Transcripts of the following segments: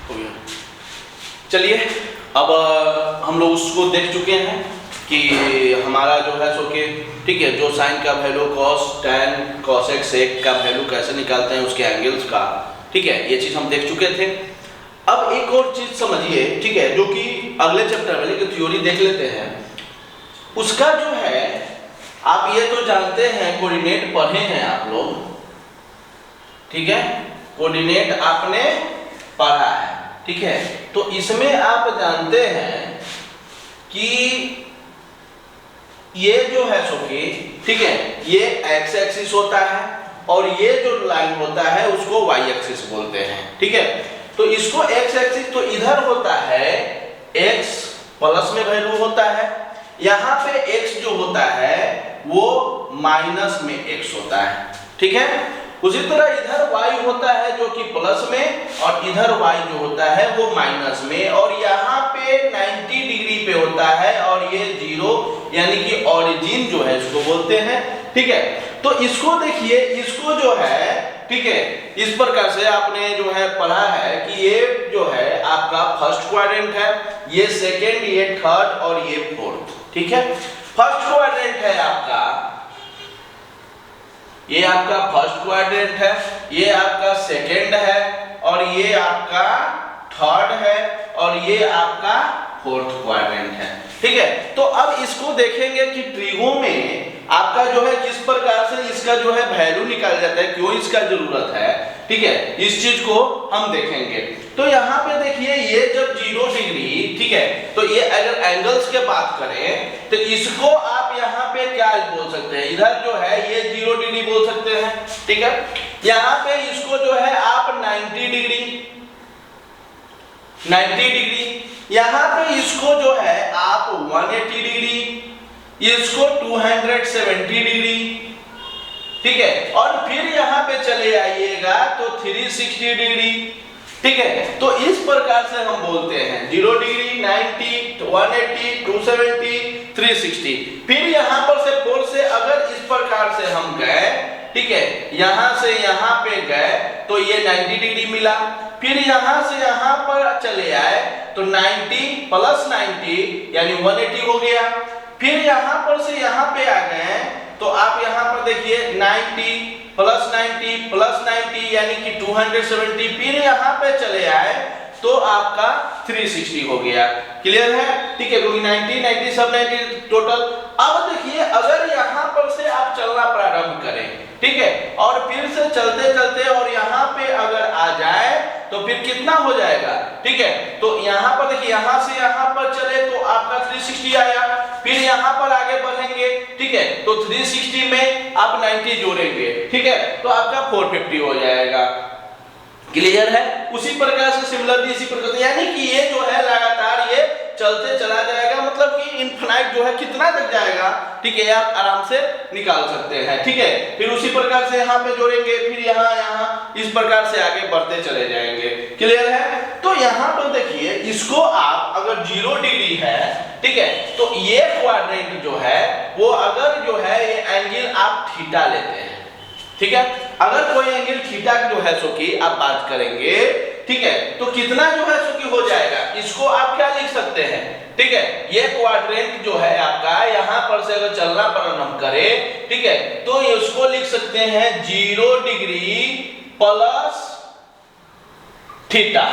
हो गया। चलिए अब हम लोग उसको देख चुके हैं कि हमारा जो है सो कि ठीक है, जो साइन का value cos tan cosec sec का वैल्यू कैसे निकालते हैं, उसके एंगल्स का, ठीक है, ये चीज़ हम देख चुके थे। अब एक और चीज़ समझिए, ठीक है, जो कि अगले चैप्टर में लेकिन थ्योरी देख लेते हैं। उसका जो है आप ये तो जानते हैं, कोऑर्डिनेट पढ़े हैं आप लोग, ठीक है, कोऑर्डिनेट आपने पढ़ा है, ठीक है। तो इसमें आप जानते हैं कि ये जो है सो कि ठीक है, ये एक्स एक्सिस होता है और ये जो लाइन होता है उसको वाई एक्सिस बोलते हैं, ठीक है। तो इसको एक्स एक्सिस तो इधर होता है एक्स प्लस में वैल्यू होता है, यहाँ पे एक्स जो होता है वो माइनस में एक्स होता है, ठीक है। उसी तरह इधर y होता है जो कि प्लस में और इधर y जो होता है वो माइनस में, और यहाँ पे 90 डिग्री पे होता है और ये जीरो यानी कि ओरिजिन जो है इसको बोलते हैं, ठीक है। तो इसको देखिए, इसको जो है ठीक है, इस प्रकार से आपने जो है पढ़ा है कि ये जो है आपका फर्स्ट क्वाड्रेंट है, ये सेकेंड, ये थर्ड और ये फोर्थ, ठीक है। फर्स्ट क्वाड्रेंट है आपका, ये आपका फर्स्ट क्वाड्रेंट है, ये आपका सेकेंड है और ये आपका थर्ड है और ये आपका फोर्थ क्वाड्रेंट है, ठीक है। तो अब इसको देखेंगे कि ट्रिगो में आपका जो है किस प्रकार से इसका जो है वैल्यू निकाल जाता है, क्यों इसका जरूरत है, ठीक है, इस चीज को हम देखेंगे। तो यहाँ पे देखिए, ये जब 0 डिग्री, ठीक है, तो ये अगर एंगल्स के बात करें तो इसको आप यहाँ पे क्या बोल सकते हैं, इधर जो है ये 0 डिग्री बोल सकते हैं, ठीक है। यहाँ पे इसको जो है आप 90 डिग्री, 90 डिग्री, यहाँ पे इसको जो है आप 180 डिग्री, इसको 270 डिग्री, ठीक है, और फिर यहाँ पे चले आइएगा तो 360 डिग्री, ठीक है। तो इस प्रकार से हम बोलते हैं 0 डिग्री, 90, 180, 270, 360। फिर यहाँ पर से 4 से अगर इस प्रकार से हम गए, ठीक है, यहाँ से यहाँ पे गए तो ये 90 डिग्री मिला, फिर यहाँ से यहाँ पर चले आए तो 90 प्लस 90 यानी 180 हो गया, फिर यहाँ पर से यहाँ पे आ गए तो आप यहाँ पर देखिए 90 प्लस 90 प्लस 90 यानी कि 270, फिर यहाँ पे चले आए तो आपका 360 हो गया। क्लियर है, ठीक है, क्योंकि 90 90 सब 90 टोटल। अब देखिए, अगर यहाँ पर से आप चलना प्रारंभ करें, ठीक है, और फिर से चलते चलते और यहाँ पे अगर आ जाए तो फिर कितना हो जाएगा, ठीक है। तो यहाँ पर देखिए, यहाँ से यहाँ पर चले तो आपका 360 आया, फिर यहाँ पर आगे बढ़ेंगे, ठीक है, तो 360 में आप 90 जोड़ेंगे, ठीक है, तो आपका 450 हो जाएगा। क्लियर है। उसी प्रकार से सिमिलरली इसी प्रकार से, यानी कि ये जो है लगातार ये चलते चला जाएगा, मतलब कि इनफिनाइट जो है कितना तक जाएगा, ठीक है, आप आराम से निकाल सकते हैं, ठीक है। फिर उसी प्रकार से यहाँ पे जोड़ेंगे, फिर यहाँ यहाँ इस प्रकार से आगे बढ़ते चले जाएंगे। क्लियर है। तो यहाँ पर देखिए, इसको आप अगर 0 डिग्री है, ठीक है, तो ये क्वाड्रेंट जो है वो अगर जो है ये एंगल आप थीटा लेते हैं, ठीक है, अगर कोई एंगल थीटा जो है सो की आप बात करेंगे, ठीक है, तो कितना जो है सो की हो जाएगा, इसको आप क्या लिख सकते हैं, ठीक है, ये क्वाड्रेंट जो है आपका यहाँ पर से अगर चलना प्रारंभ करे, ठीक है, तो इसको लिख सकते हैं 0 डिग्री प्लस थीटा,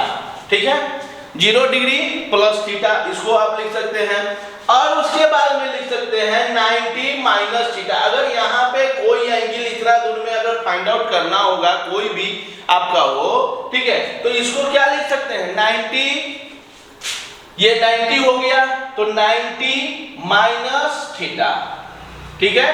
ठीक है, 0 डिग्री प्लस थीटा, इसको आप लिख सकते हैं। और उसके बाद में लिख सकते हैं 90 माइनस थीटा। अगर यहाँ पे कोई एंगल इतना दूर में अगर फाइंड आउट करना होगा, कोई भी आपका हो, ठीक है, तो इसको क्या लिख सकते हैं 90, ये 90 हो गया तो 90 माइनस थीटा, ठीक है।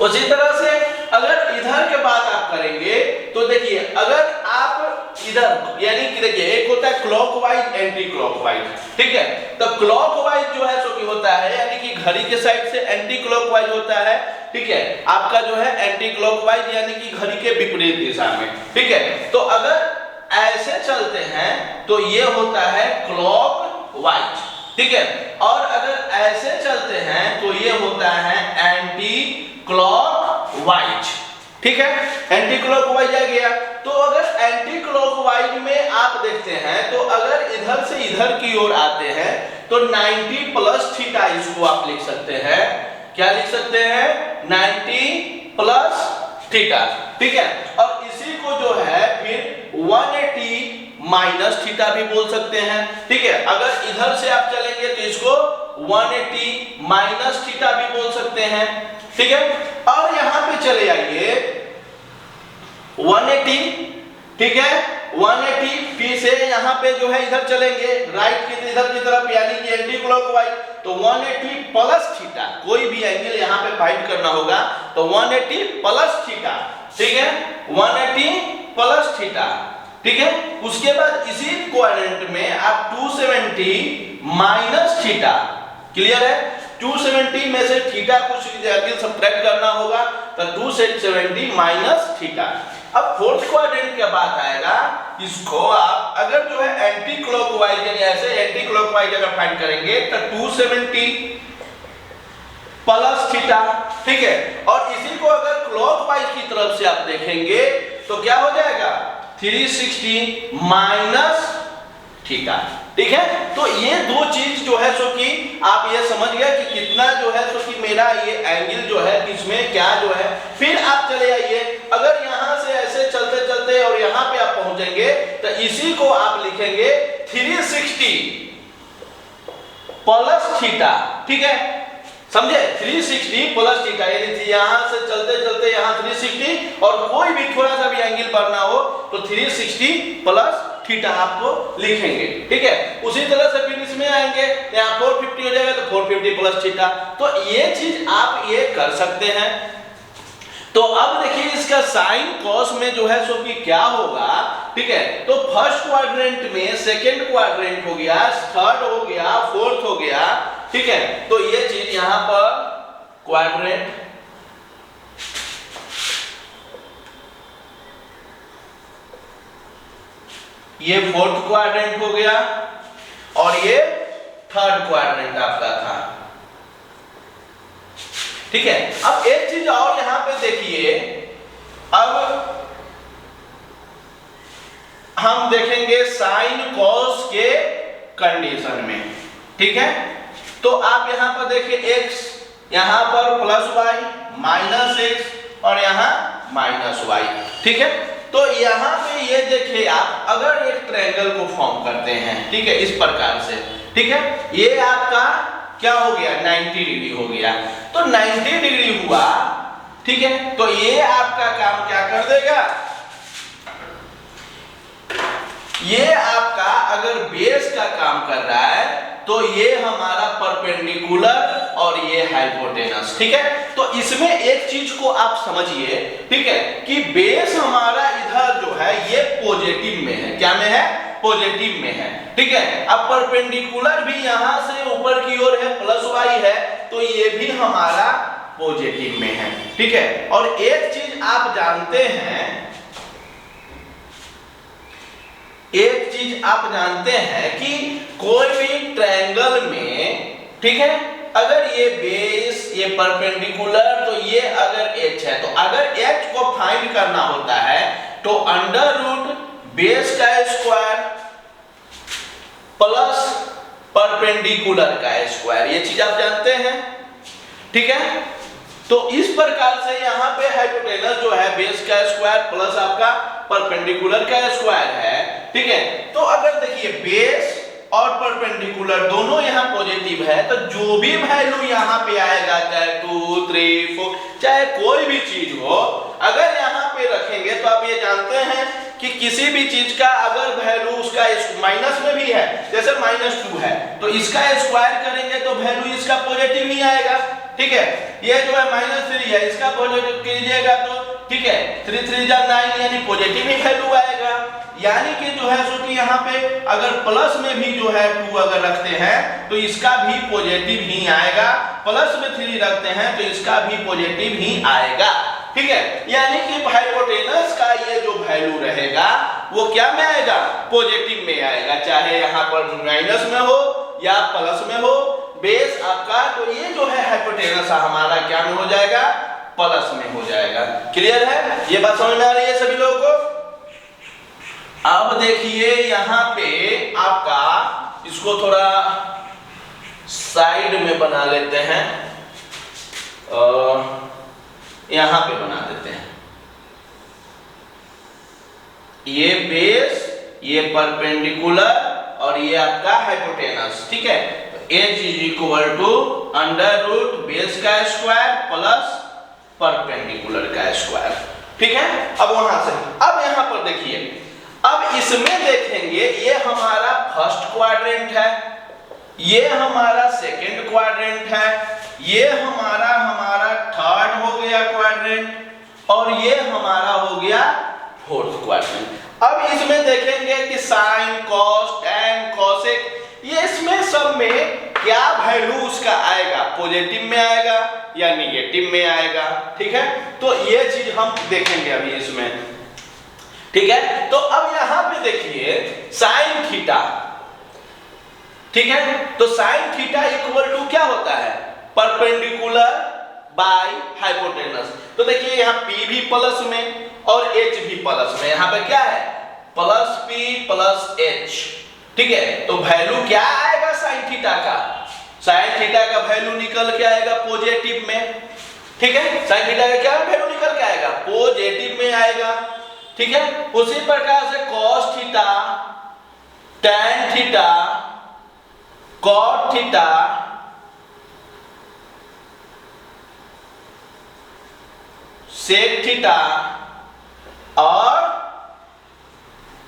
उसी तरह से अगर इधर के बात आप करेंगे तो देखिए, अगर आप इधर यानी कि देखिए, एक होता है क्लॉकवाइज एंटी क्लॉकवाइज, ठीक है, तो क्लॉकवाइज जो है सो की होता है यानी कि घड़ी के साइड से, एंटी क्लॉकवाइज होता है, ठीक है, आपका जो है एंटी क्लॉकवाइज यानी कि घड़ी के विपरीत दिशा में, ठीक है। तो अगर ऐसे चलते हैं तो ये होता है क्लॉकवाइज, ठीक है, और अगर ऐसे चलते हैं तो ये होता है एंटी क्लॉकवाइज, ठीक है, एंटी क्लॉकवाइज आ गया। तो अगर एंटी क्लॉकवाइज में आप देखते हैं तो अगर इधर से इधर की ओर आते हैं तो 90 प्लस थीटा इसको आप लिख सकते हैं। क्या लिख सकते हैं? 90 प्लस थीटा। ठीक है, और इसी को जो है फिर 180 माइनस थीटा भी बोल सकते हैं। ठीक है, अगर इधर से आप चलेंगे तो इसको 180 माइनस थीटा भी बोल सकते हैं। ठीक है, और यहां पे चले आइए 180। ठीक है, 180 फिर से यहां पे जो है इधर चलेंगे राइट की इधर की तरफ, यानी कि एंटी क्लॉकवाइज। तो 180 प्लस थीटा, कोई भी एंगल यहां पे फाइंड करना होगा तो 180 प्लस थीटा। ठीक है, 180 प्लस थीटा। ठीक है, उसके बाद इसी क्वाड्रेंट में आप 270 माइनस थीटा। क्लियर है? 270 में से थीटा कुछ एंगल सब्ट्रैक्ट करना होगा तो 270 माइनस थीटा। अब फोर्थ क्वाड्रेंट के बाद आएगा, इसको आप अगर जो है एंटी क्लॉकवाइज यानी ऐसे एंटी क्लॉकवाइज अगर फाइंड करेंगे तो 270 प्लस थीटा। ठीक है, और इसी को अगर क्लॉकवाइज की तरफ से आप देखेंगे तो क्या हो जाएगा? 360 माइनस थीटा। ठीक है, तो ये दो चीज जो है सो कि आप ये समझ गए कि कितना जो है सो कि मेरा ये एंगल जो है इसमें क्या जो है। फिर आप चले आइए, अगर यहां से ऐसे चलते चलते और यहां पे आप पहुंचेंगे तो इसी को आप लिखेंगे 360 प्लस थीटा। ठीक है, समझे? 360 प्लस थीटा, यानी यहां से चलते चलते यहां 360 और कोई भी थोड़ा सा भी एंगल बढ़ना हो तो 360 प्लस थीटा आपको लिखेंगे। ठीक है, उसी तरह से फिर इसमें आएंगे यहाँ 450 हो जाएगा तो 450 प्लस थीटा। तो ये चीज आप ये कर सकते हैं। तो अब देखिए इसका साइन कॉस में जो है सो कि क्या होगा। ठीक है, तो फर्स्ट क्वाड्रेंट में सेकंड क्वाड्रेंट हो गया, थर्ड हो गया, फोर्थ हो गया। ठीक है, तो ये चीज यहां पर क्वाड्रेंट, ये फोर्थ क्वाड्रेंट हो गया और ये थर्ड क्वाड्रेंट आपका था। ठीक है, अब एक चीज और यहां पे देखिए, अब हम देखेंगे साइन कॉस के कंडीशन में। ठीक है, तो आप यहां पर देखिए x यहां पर प्लस वाई माइनस एक्स और यहां माइनस वाई। ठीक है, तो यहां पे ये देखिए आप अगर एक ट्रायंगल को फॉर्म करते हैं, ठीक है, इस प्रकार से। ठीक है, ये आपका क्या हो गया? 90 डिग्री हो गया। तो 90 डिग्री हुआ। ठीक है, तो ये आपका काम क्या कर देगा? ये आपका अगर बेस का काम कर रहा है तो ये हमारा परपेंडिकुलर और ये हाइपोटेनस। ठीक है, तो इसमें एक चीज को आप समझिए। ठीक है, कि बेस हमारा इधर जो है ये पॉजिटिव में है। क्या में है? पॉजिटिव में है। ठीक है, अब परपेंडिकुलर भी यहां से ऊपर की ओर है, प्लस वाई है, तो ये भी हमारा पॉजिटिव में है। ठीक है, और एक चीज आप जानते हैं, एक चीज आप जानते हैं कि कोई भी ट्रायंगल में, ठीक है, अगर ये बेस ये परपेंडिकुलर तो ये अगर h है तो अगर h को फाइंड करना होता है तो अंडर रूट बेस का स्क्वायर प्लस परपेंडिकुलर का स्क्वायर, ये चीज आप जानते हैं। ठीक है, तो इस प्रकार से यहाँ पे हाइपोटेनस जो है बेस का स्क्वायर प्लस आपका परपेंडिकुलर का स्क्वायर है। ठीक है, तो अगर देखिए बेस और परपेंडिकुलर दोनों यहाँ पॉजिटिव है तो जो भी वैल्यू यहाँ पे आएगा, चाहे 2, 3, 4, चाहे कोई भी चीज हो, अगर यहाँ पे रखेंगे तो आप ये जानते हैं कि किसी भी चीज का अगर वैल्यू उसका माइनस में भी है, जैसे -2 है तो इसका स्क्वायर करेंगे तो वैल्यू इसका पॉजिटिव ही आएगा। ठीक है, ये जो है -3 है, इसका पॉजिटिव कीजिएगा तो ठीक है 3 3 जा 9 यानी पॉजिटिव ही वैल्यू आएगा। यानी कि जो है सो कि यहाँ पे अगर प्लस में भी जो है 2 अगर रखते हैं तो इसका भी पॉजिटिव ही आएगा, प्लस में 3 रखते हैं तो इसका भी पॉजिटिव ही आएगा। ठीक है, यानी कि हाइपोटेनस का ये जो वैल्यू रहेगा वो क्या में आएगा? पॉजिटिव में आएगा, चाहे यहाँ पर माइनस में हो या प्लस में हो बेस आपका। तो ये जो है हाइपोटेनस हमारा क्या में हो जाएगा? प्लस में हो जाएगा। क्लियर है? ये बात समझ में आ रही है सभी लोगों को? अब देखिए यहाँ पे आपका इसको थोड़ा साइड में बना लेते हैं, यहाँ पे बना देते हैं। ये बेस, ये परपेंडिकुलर और ये आपका हाइपोटेनस। ठीक है, h is equal to under root base का स्क्वायर प्लस परपेंडिकुलर का स्क्वायर। ठीक है, अब वहां से अब यहां पर देखिए, अब इसमें देखेंगे ये हमारा फर्स्ट क्वाड्रेंट है, ये हमारा सेकंड क्वाड्रेंट है, ये हमारा थर्ड हो गया क्वाड्रेंट और ये हमारा हो गया फोर्थ क्वाड्रेंट। अब इसमें देखेंगे कि साइन, कॉस, टैन, कोसेक, ये इसमें सब में क्या वैल्यू उसका आएगा, पॉजिटिव में आएगा या निगेटिव में आएगा। ठीक है, तो ये चीज हम देखेंगे अभी इसमें। ठीक है, तो अब यहां पे देखिए साइन थीटा। ठीक है, तो साइन थीटा इक्वल टू क्या होता है, परपेंडिकुलर बाय हाइपोटेनस। तो देखिए यहाँ P भी प्लस में और H भी प्लस में, यहाँ पे क्या है प्लस P प्लस H। ठीक है, तो वैल्यू क्या आएगा साइन थीटा का, साइन थीटा का वैल्यू निकल के आएगा पॉजिटिव में। ठीक है, साइन थीटा का क्या वैल्यू निकल के आएगा, पॉजिटिव में आएगा। ठीक है, उसी प्रकार से cos theta, tan theta, cot theta, sec theta और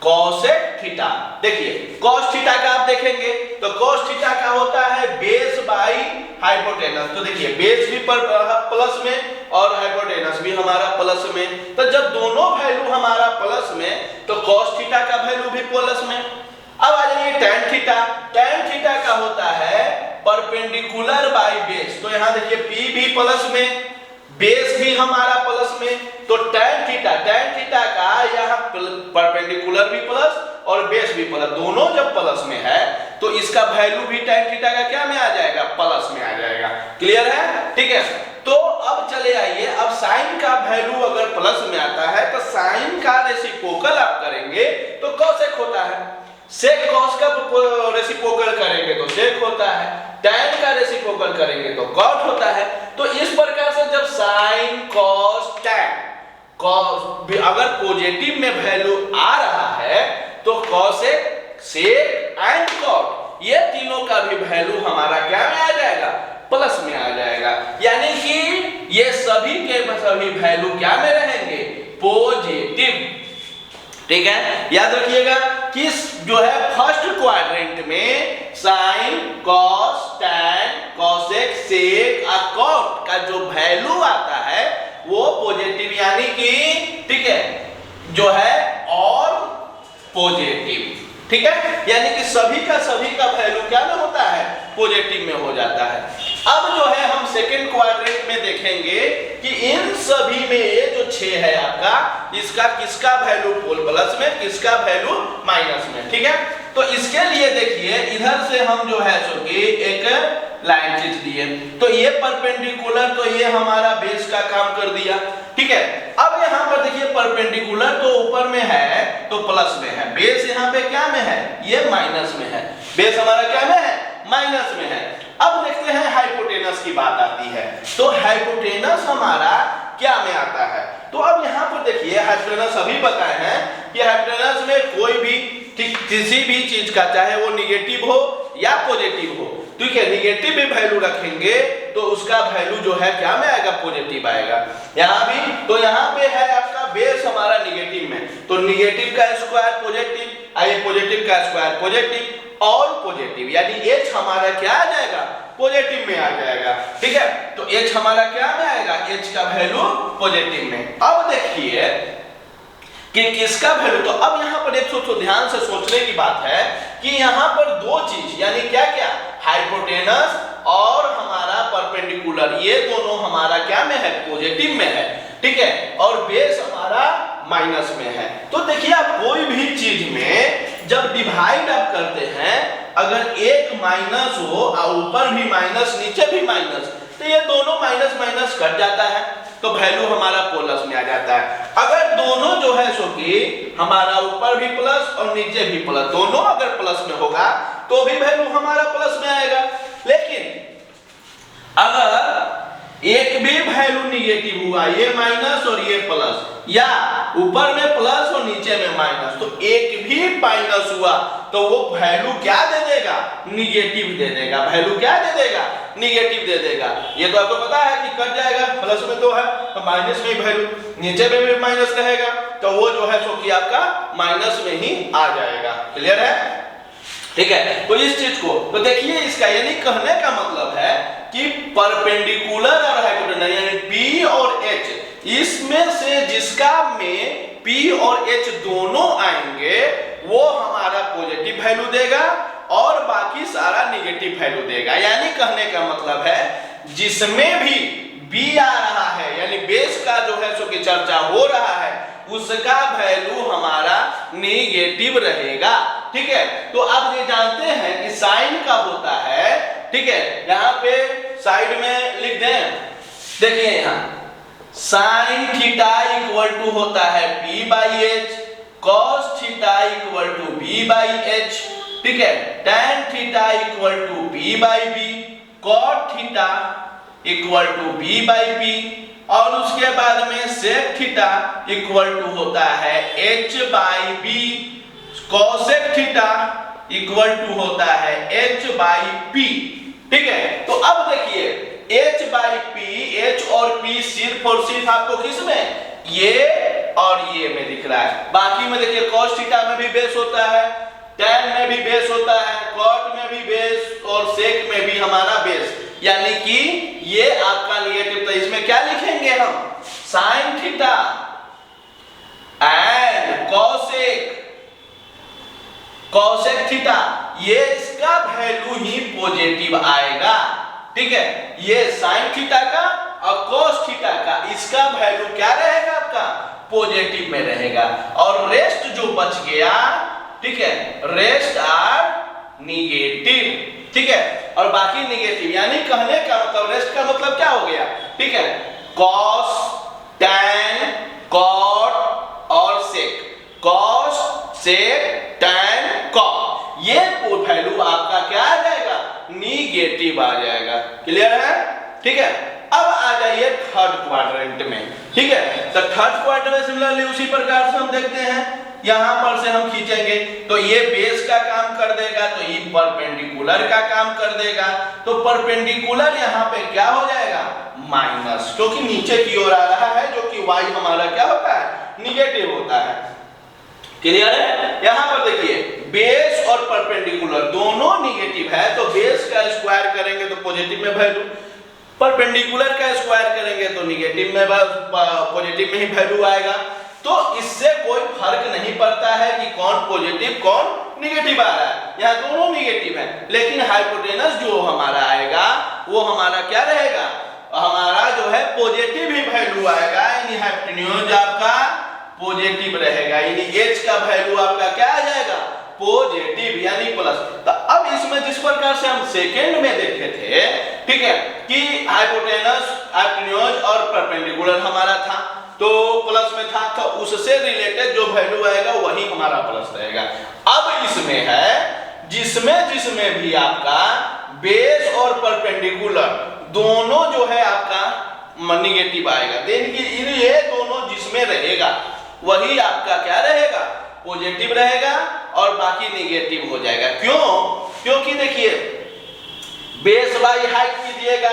cosec थीटा। देखिए cos थीटा का आप देखेंगे तो cos थीटा का होता है बेस बाई हाइपोटेनस। तो देखिए बेस भी प्लस में और हाइपोटेनस भी हमारा प्लस में, तो जब दोनों वैल्यू हमारा प्लस में तो cos थीटा का वैल्यू भी प्लस में। अब आ जाइए tan थीटा, tan थीटा का होता है परपेंडिकुलर बाई बेस। तो यहाँ देखिए P भी प्लस में, बेस भी हमारा प्लस में, तो tan थीटा का यहाँ परपेंडिकुलर भी प्लस और बेस भी प्लस, दोनों जब प्लस में है तो इसका वैल्यू भी tan थीटा का क्या में आ जाएगा, प्लस में आ जाएगा। क्लियर है? ठीक है, तो अब चले आइए, अब साइन का वैल्यू अगर प्लस में आता है तो साइन का रेसिप्रोकल आप करेंगे तो कोसेक होता है, सेक कॉस का रेसिप्रोकल करेंगे तो सेक होता है, tan का रेसिप्रोकल करेंगे तो कॉट होता है। तो इस प्रकार से जब साइन, कॉस, tan कॉस अगर पॉजिटिव में वैल्यू आ रहा है तो कोसेक, सेक एंड कॉट ये तीनों का भी वैल्यू हमारा क्या में आ जाएगा, प्लस में आ जाएगा। यानी कि ये सभी के सभी वैल्यू क्या में रहेंगे, पॉजिटिव। ठीक है, याद रखिएगा कि जो है फर्स्ट क्वाड्रेंट में साइन, कॉस, टैन, कोसेक, सेक और कॉट का जो वैल्यू आता है वो पॉजिटिव, यानी कि ठीक है जो है और पॉजिटिव। ठीक है, यानी कि सभी का वैल्यू क्या में होता है, पॉजिटिव में हो जाता है। अब जो है हम सेकंड क्वाड्रेंट में देखेंगे कि इन सभी में ये जो 6 है आपका, इसका किसका वैल्यू प्लस में, किसका वैल्यू माइनस में। ठीक है, तो इसके लिए देखिए इधर से हम जो है सो कि एक लाइन खींच दिए, तो ये परपेंडिकुलर, तो ये हमारा बेस का काम कर दिया। ठीक है, अब यहाँ पर देखिए परपेंडिकुलर तो ऊपर में है तो प्लस में है, बेस यहाँ पे क्या में है, ये माइनस में है, बेस हमारा क्या में है, माइनस में है। अब देखते हैं हाइपोटेनस की बात आती है, तो हाइपोटेनस हमारा क्या में आता है। तो अब यहाँ पर देखिए हाइपोटेनस अभी बताए हैं कि हाइपोटेनस में कोई भी किसी भी चीज का, चाहे वो निगेटिव हो या पॉजिटिव हो, ठीक है, निगेटिव भी वैल्यू रखेंगे तो उसका वैल्यू जो है क्या में आएगा, पॉजिटिव आएगा। यहाँ भी तो यहाँ पे है आपका बेस हमारा निगेटिव में, तो निगेटिव का स्क्वायर पॉजिटिव, आइए पॉजिटिव का स्क्वायर पॉजिटिव और पॉजिटिव, यानी h हमारा क्या आ जाएगा, पॉजिटिव में आ जाएगा। ठीक है, तो h हमारा क्या में आएगा, h का वैल्यू पॉजिटिव में। अब देखिए कि किसका वैल्यू, तो अब यहाँ पर एक तो ध्यान से सोचने की बात है कि यहाँ पर दो चीज, यानी क्या क्या, हाइपोटेनस और हमारा परपेंडिकुलर, ये दोनों हमारा क्या में है, पॉजिटिव में है। ठीक है, और बेस हमारा माइनस में है। तो देखिए आप कोई भी चीज में जब डिवाइड आप करते हैं, अगर एक माइनस हो और ऊपर भी माइनस नीचे भी माइनस, तो ये दोनों माइनस माइनस कट जाता है। तो वैल्यू हमारा प्लस में आ जाता है। अगर दोनों जो है सो कि हमारा ऊपर भी प्लस और नीचे भी प्लस, दोनों अगर प्लस में होगा तो भी वैल्यू हमारा प्लस में आएगा। लेकिन अगर एक भी वैल्यू निगेटिव हुआ, ये माइनस और ये प्लस, या ऊपर में प्लस और नीचे में माइनस, तो एक भी माइनस हुआ तो वो वैल्यू क्या दे देगा? निगेटिव दे देगा। वैल्यू क्या दे देगा? निगेटिव दे देगा। ये तो आपको पता है कि कट जाएगा, प्लस में तो है तो माइनस में वैल्यू, नीचे में भी माइनस रहेगा तो वो जो है सो कि आपका माइनस में ही आ जाएगा। क्लियर है? ठीक है, तो इस चीज को तो देखिए, इसका यानी कहने का मतलब है कि परपेंडिकुलर और हाइपोटेनस यानी P और H, इसमें से जिसका में P और H दोनों आएंगे वो हमारा पॉजिटिव वैल्यू देगा और बाकी सारा निगेटिव वैल्यू देगा। यानी कहने का मतलब है जिसमें भी B आ रहा है यानी बेस का जो है सो कि चर्चा हो रहा है उसका वैल्यू हमारा निगेटिव रहेगा। ठीक है, तो आप ये जानते हैं कि साइन का होता है, ठीक है, यहाँ पे साइड में लिख दें, देखिए यहाँ साइन थीटा इक्वल टू होता है P by H, cos theta equal to B by H, ठीक है, tan theta equal to P by B, cot theta equal to B by P, और उसके बाद में सेक थीटा इक्वल टू होता है H by B, cosec theta equal to होता है H बाई P। ठीक है, तो अब देखिए H बाई P, H और P सिर्फ और सिर्फ आपको किस में? ये और ये में दिख रहा है। बाकी में देखिए cos थीटा में भी बेस होता है, tan में भी बेस होता है, cot में भी बेस और sec में भी हमारा बेस, यानी कि ये आपका निगेटिव। तो इसमें क्या लिखेंगे हम? sin theta and cosec theta, ये इसका वैल्यू ही पॉजिटिव आएगा। ठीक है, ये sin थीटा का और cos थीटा का इसका वैल्यू क्या रहेगा? आपका पॉजिटिव में रहेगा। और रेस्ट जो बच गया, ठीक है, रेस्ट आर निगेटिव। ठीक है, और बाकी निगेटिव, यानी कहने का मतलब रेस्ट का मतलब क्या हो गया? ठीक है, cos, tan, cot और sec, cos, sec, tan, cot, ये वैल्यू आपका क्या आ जाएगा? निगेटिव आ जाएगा। क्लियर है? ठीक है, अब आ जाइए थर्ड क्वाड्रेंट में। ठीक है, तो थर्ड क्वाड्रेंट में सिमिलरली उसी प्रकार से हम देखते हैं, यहां पर से हम खींचेंगे तो ये बेस का काम कर देगा, तो ये परपेंडिकुलर का काम कर देगा। तो परपेंडिकुलर यहाँ पे क्या हो जाएगा? माइनस, क्योंकि नीचे की ओर आ रहा है, जो कि y हमारा क्या होता है? निगेटिव होता है। क्लियर है? यहां पर देखिए बेस और परपेंडिकुलर दोनों निगेटिव है, तो बेस का स्क्वायर करेंगे तो पॉजिटिव में वैल्यू, परपेंडिकुलर का स्क्वायर करेंगे तो निगेटिव में पॉजिटिव में ही वैल्यू आएगा। तो इससे कोई फर्क नहीं पड़ता है कि कौन पॉजिटिव कौन निगेटिव आ रहा है, यहाँ दोनों निगेटिव है। लेकिन हाइपोटेनस जो हमारा आएगा वो हमारा क्या रहेगा? हमारा जो है पॉजिटिव ही वैल्यू आएगा, यानी हाइपोटेन्यूज आपका पॉजिटिव रहेगा, यानी H का वैल्यू आपका क्या आ जाएगा? पॉजिटिव यानी प्लस। तो अब इसमें जिस प्रकार से हम सेकंड में देखे थे, ठीक है, कि हाइपोटेनस, हाइपोटेन्यूज और परपेंडिकुलर हमारा था तो प्लस में था, तो उससे रिलेटेड जो वैल्यू आएगा वही हमारा प्लस रहेगा। अब इसमें है जिसमें भी आपका बेस और परपेंडिकुलर दोनों जो है आपका निगेटिव आएगा, देन ये दोनों जिसमें रहेगा वही आपका क्या रहेगा? पॉजिटिव रहेगा और बाकी निगेटिव हो जाएगा। क्यों? क्योंकि देखिए बेस बाई हाइट कीजिएगा,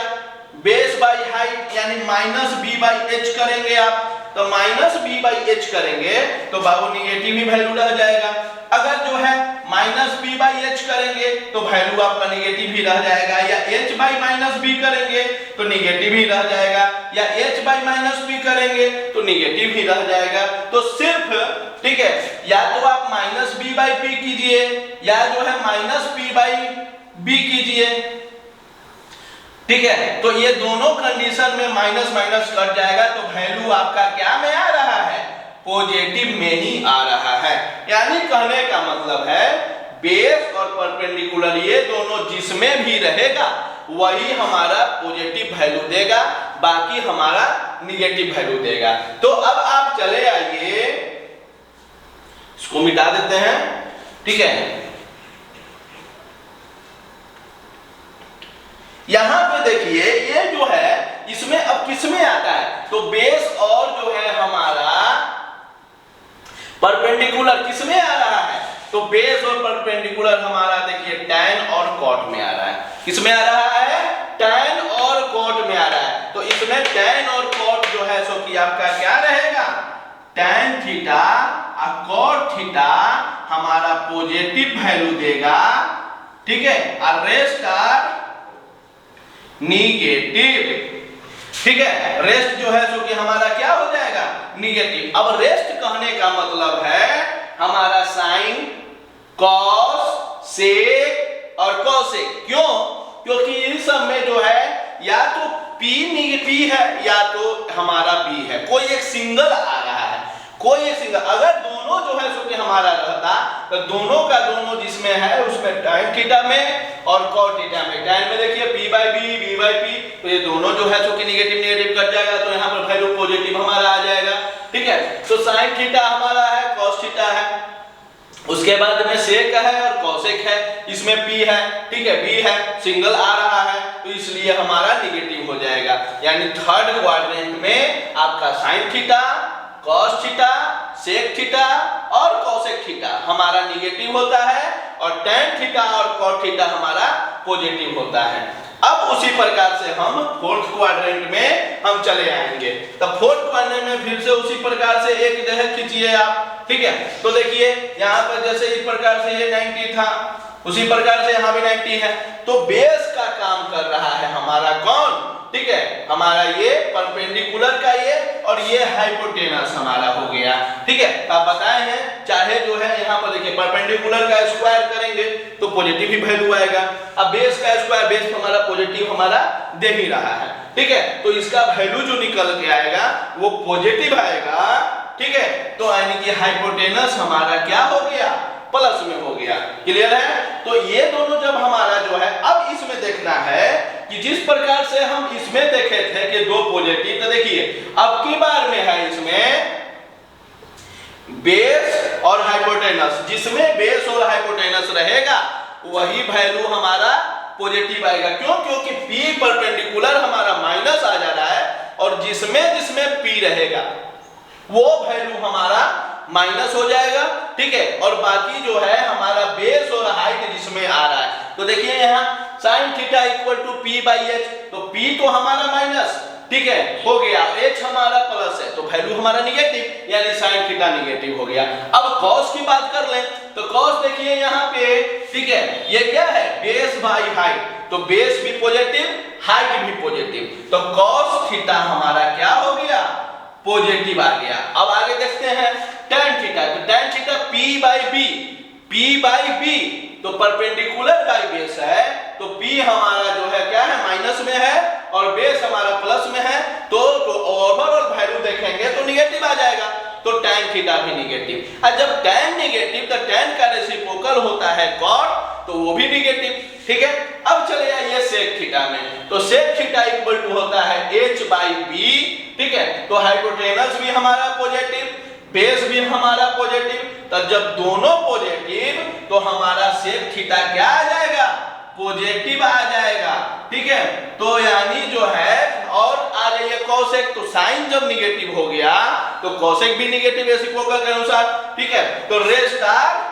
बेस बाई हाइट यानी माइनस बी बाई एच करेंगे आप, तो माइनस बी बाई एच करेंगे तो बाबू निगेटिव ही वैल्यू रह जाएगा। अगर जो है माइनस बी बाई एच करेंगे तो वैल्यू आपका निगेटिव ही रह जाएगा, या एच बाई माइनस बी करेंगे तो निगेटिव ही रह जाएगा, या एच बाई माइनस बी करेंगे तो निगेटिव ही रह जाएगा। तो सिर्फ, ठीक है, या तो आप माइनस बी बाई पी कीजिए या जो है माइनस पी बाई बी कीजिए। ठीक है, तो ये दोनों कंडीशन में माइनस माइनस कट जाएगा, तो वैल्यू आपका क्या में आ रहा है? पॉजिटिव में ही आ रहा है। यानी कहने का मतलब है बेस और परपेंडिकुलर ये दोनों जिसमें भी रहेगा वही हमारा पॉजिटिव वैल्यू देगा, बाकी हमारा निगेटिव वैल्यू देगा। तो अब आप चले आइए, इसको मिटा देते हैं, ठीक है। यहां पे देखिए ये जो है इसमें अब किसमें आता है, तो बेस और जो है हमारा परपेंडिकुलर किसमें आ रहा है, तो बेस और परपेंडिकुलर हमारा देखिए tan और cot में आ रहा है। किसमें आ रहा है, tan और cot में आ रहा है। तो इसमें tan और cot जो है सो कि आपका क्या रहेगा, tan थीटा और cot थीटा हमारा पॉजिटिव वैल्यू देगा, ठीक है, और रेस्ट आर निगेटिव, ठीक है। रेस्ट जो है सो कि हमारा क्या हो जाएगा, निगेटिव। अब रेस्ट कहने का मतलब है हमारा साइन, कॉस, सेक और कॉसेक। क्यों, क्योंकि इन सब में जो है या तो पी है या तो हमारा बी है, कोई एक सिंगल आ रहा है, कोई एक सिंगल। अगर दोनों जो है सो कि हमारा रहता तो दोनों का दोनों जिसमें है उसमें tan थीटा में और cot थीटा में, tan में देखिए p by b, b by p, तो ये दोनों जो है सो कि निगेटिव निगेटिव कट जाएगा, तो यहाँ पर वैल्यू पॉजिटिव हमारा आ जाएगा, ठीक है। तो sin थीटा हमारा है, cos थीटा है, उसके बाद में सेक है और कॉसेक है, इसमें p है, ठीक है, b है, सिंगल आ रहा है, तो इसलिए हमारा निगेटिव हो जाएगा। यानी थर्ड क्वाड्रेंट में आपका sin theta, cos theta, sec theta और cosec थीटा हमारा निगेटिव होता है और tan थीटा और cot थीटा हमारा पॉजिटिव होता है। अब उसी प्रकार से हम फोर्थ क्वाड्रेंट में हम चले आएंगे। तो फोर्थ क्वाड्रेंट में फिर से उसी प्रकार से एक जगह खींचिए आप, ठीक है। तो देखिए यहाँ पर जैसे इस प्रकार से ये 90 था, उसी प्रकार से यहाँ भी 90 है, तो बेस का काम कर रहा है हमारा कौन, ठीक है, हमारा ये परपेंडिकुलर का ये, और ये हाइपोटेनस हमारा हो गया, ठीक है। आप बताए हैं चाहे जो है यहाँ पर देखिए परपेंडिकुलर का स्क्वायर करेंगे तो पॉजिटिव ही वैल्यू आएगा। अब बेस का स्क्वायर, बेस हमारा पॉजिटिव हमारा दे ही रहा है, ठीक है, तो इसका वैल्यू जो निकल के आएगा वो पॉजिटिव आएगा, ठीक है। तो यानी कि हाइपोटेनस हमारा क्या हो गया, प्लस में हो गया। क्लियर है। तो ये दोनों जब हमारा जो है, अब इसमें देखना है कि जिस प्रकार से हम इसमें देखे थे कि दो पॉजिटिव, तो देखिए अब की बार में है इसमें बेस और हाइपोटेनस, जिसमें बेस और हाइपोटेनस रहेगा वही वैल्यू हमारा पॉजिटिव आएगा। क्यों, क्योंकि P परपेंडिकुलर हमारा माइनस आ जा रहा है और जिसमें जिसमें P रहेगा वो वैल्यू हमारा माइनस हो जाएगा, ठीक है। और बाकी जो है हमारा बेस और हाइट जिसमें आ रहा है, तो देखिए यहाँ sin theta equal to P by H, तो P तो हमारा माइनस, ठीक है, हो गया, H हमारा प्लस है, तो वैल्यू हमारा निगेटिव, यानी sin थीटा निगेटिव हो गया। अब cos की बात कर लें तो cos देखिए यहाँ पे, ठीक है, ये क्या है, बेस बाई हाइट, तो बेस भी पॉजिटिव, हाइट भी पॉजिटिव, तो cos थीटा हमारा क्या हो गया, पॉजिटिव आ गया। अब आगे देखते हैं tan थीटा, तो tan theta P by B, P by B, तो परपेंडिकुलर बाई बेस है, तो P हमारा जो है क्या है, माइनस में है और बेस हमारा प्लस में है, तो ओवरऑल वैल्यू देखेंगे तो निगेटिव आ जाएगा, तो tan थीटा भी निगेटिव। और जब tan निगेटिव तो tan का रेसिप्रोकल होता है cot, तो वो भी निगेटिव, ठीक है। अब चले आइए sec थीटा में, तो sec थीटा इक्वल टू होता है H बाई B, ठीक है, तो हाइपोटेनस भी हमारा पॉजिटिव, बेस भी हमारा पॉजिटिव, तो जब दोनों पॉजिटिव तो हमारा sec थीटा क्या आ जाएगा, पॉजिटिव आ जाएगा, ठीक है। तो यानी जो है, और आ जाइए cosec, तो साइन जब निगेटिव हो गया तो cosec भी निगेटिव रेसिप्रोकल के अनुसार, ठीक है, तो रेस्ट आर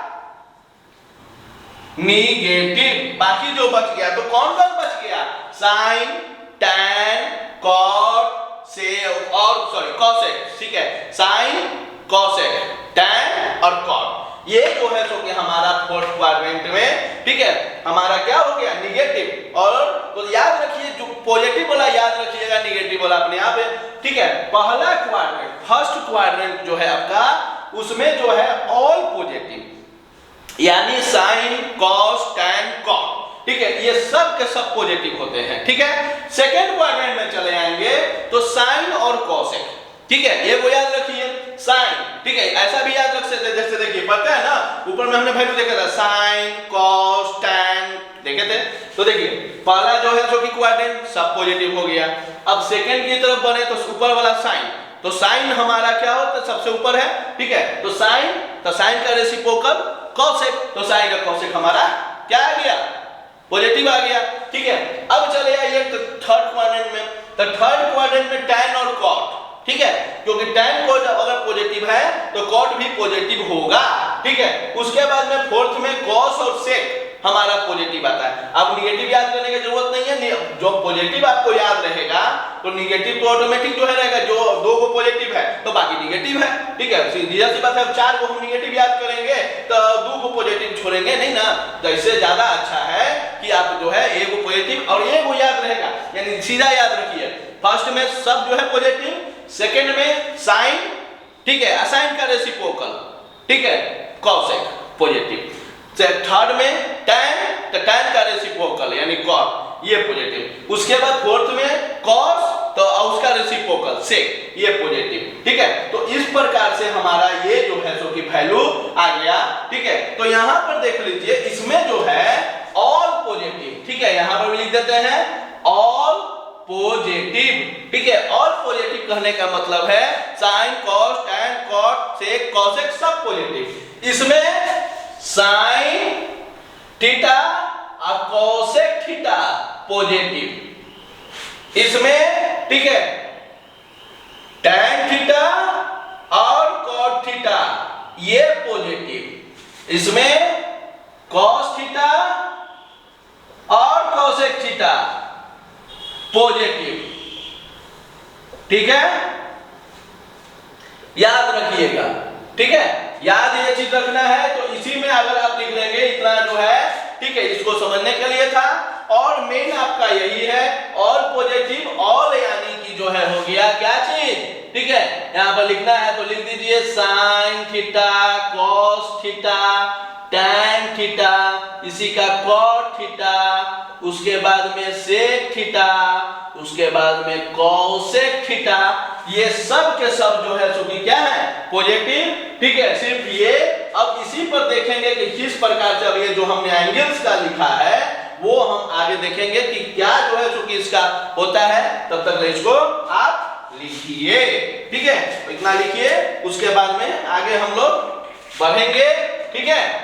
निगेटिव। बाकी जो बच गया, तो कौन कौन बच गया, साइन, tan, cot, सेक और cosec, ठीक है, साइन, cosec, tan और cot, ये जो है तो कि हमारा फोर्थ क्वाड्रेंट में, ठीक है, हमारा क्या हो गया, निगेटिव। और तो याद रखिए जो पॉजिटिव वाला याद रखिएगा, निगेटिव वाला अपने आप है, ठीक है। पहला क्वाड्रेंट, फर्स्ट क्वाड्रेंट जो है आपका, उसमें जो है ऑल पॉजिटिव, यानी साइन, कॉस, tan, cot, ठीक है, ये सब के सब पॉजिटिव होते हैं, ठीक है। सेकेंड क्वाड्रेंट में चले आएंगे तो साइन और cosec, ठीक है, ये वो याद रखिए, साइन, ठीक है, ऐसा भी याद रख सकते हैं, जैसे देखिए पता है ना, ऊपर में हमने वैल्यू देखा था, साइन, कॉस, tan देखे थे, तो देखिए पहला जो है जो कि क्वाड्रेंट सब पॉजिटिव हो गया। अब सेकंड की तरफ बढ़े तो ऊपर वाला साइन, तो साइन हमारा क्या होता है सबसे ऊपर है, ठीक है, तो साइन का रेसिप्रोकल कोसेक, तो साइन का कोसेक हमारा क्या आ गया, पॉजिटिव आ गया, ठीक है। अब चले आइए थर्ड क्वाड्रेंट में, तो थर्ड क्वाड्रेंट में tan और cot, ठीक है, क्योंकि tan को जब अगर पॉजिटिव है तो cot भी पॉजिटिव होगा, ठीक है। उसके बाद में फोर्थ में cos और sec हमारा पॉजिटिव आता है। अब निगेटिव याद करने की जरूरत नहीं है, जो पॉजिटिव आपको याद रहेगा तो निगेटिव तो ऑटोमेटिक जो है रहेगा, जो दो को पॉजिटिव है तो बाकी निगेटिव है, ठीक है, सीधी सी बात है। चार को हम निगेटिव याद करेंगे तो दो को पॉजिटिव छोड़ेंगे नहीं ना, तो इससे ज्यादा अच्छा है कि आप जो है एक को पॉजिटिव और एक को याद रहेगा, यानी सीधा याद रखिए, फर्स्ट में सब जो है पॉजिटिव, सेकंड में साइन, ठीक है, असाइन का रेसिप्रोकल, ठीक है, कोसेक पॉजिटिव, थर्ड में tan, तो tan का रेसिप्रोकल यानी cot ये पॉजिटिव, उसके बाद फोर्थ में cos तो उसका रेसिप्रोकल sec ये पॉजिटिव, ठीक है। तो इस प्रकार से हमारा ये जो है सो की वैल्यू आ गया, ठीक है। तो यहां पर देख लीजिए इसमें जो है ऑल पॉजिटिव, ठीक है, यहां पर भी लिख देते हैं ऑल पॉजिटिव, ठीक है। ऑल पॉजिटिव कहने का मतलब है sin cos tan cot sec cosec सब पॉजिटिव, इसमें साइन थीटा और कोसेक थीटा पॉजिटिव, इसमें ठीक है tan थीटा और cot थीटा ये पॉजिटिव, इसमें cos थीटा और कोसेक थीटा पॉजिटिव, ठीक है, याद रखिएगा, ठीक है, याद ये चीज रखना है। तो इसी में अगर आप लिख लेंगे इतना जो है, ठीक है, इसको समझने के लिए था। और मेन आपका यही है ऑल पॉजिटिव, ऑल यानी कि जो है हो गया क्या चीज, ठीक है, यहां पर लिखना है तो लिख दीजिए sine theta cos theta tan theta, इसी का cot थीटा, उसके बाद में sec थीटा, उसके बाद में cosec थीटा, ये सब के सब जो है सो क्या है पॉजिटिव, ठीक है। सिर्फ ये अब इसी पर देखेंगे कि किस प्रकार से अब ये जो हमने एंगल्स का लिखा है वो हम आगे देखेंगे कि क्या जो है सो कि इसका होता है। तब तक इसको आप लिखिए, ठीक है, इतना लिखिए, उसके बाद में आगे हम लोग बढ़ेंगे, ठीक है।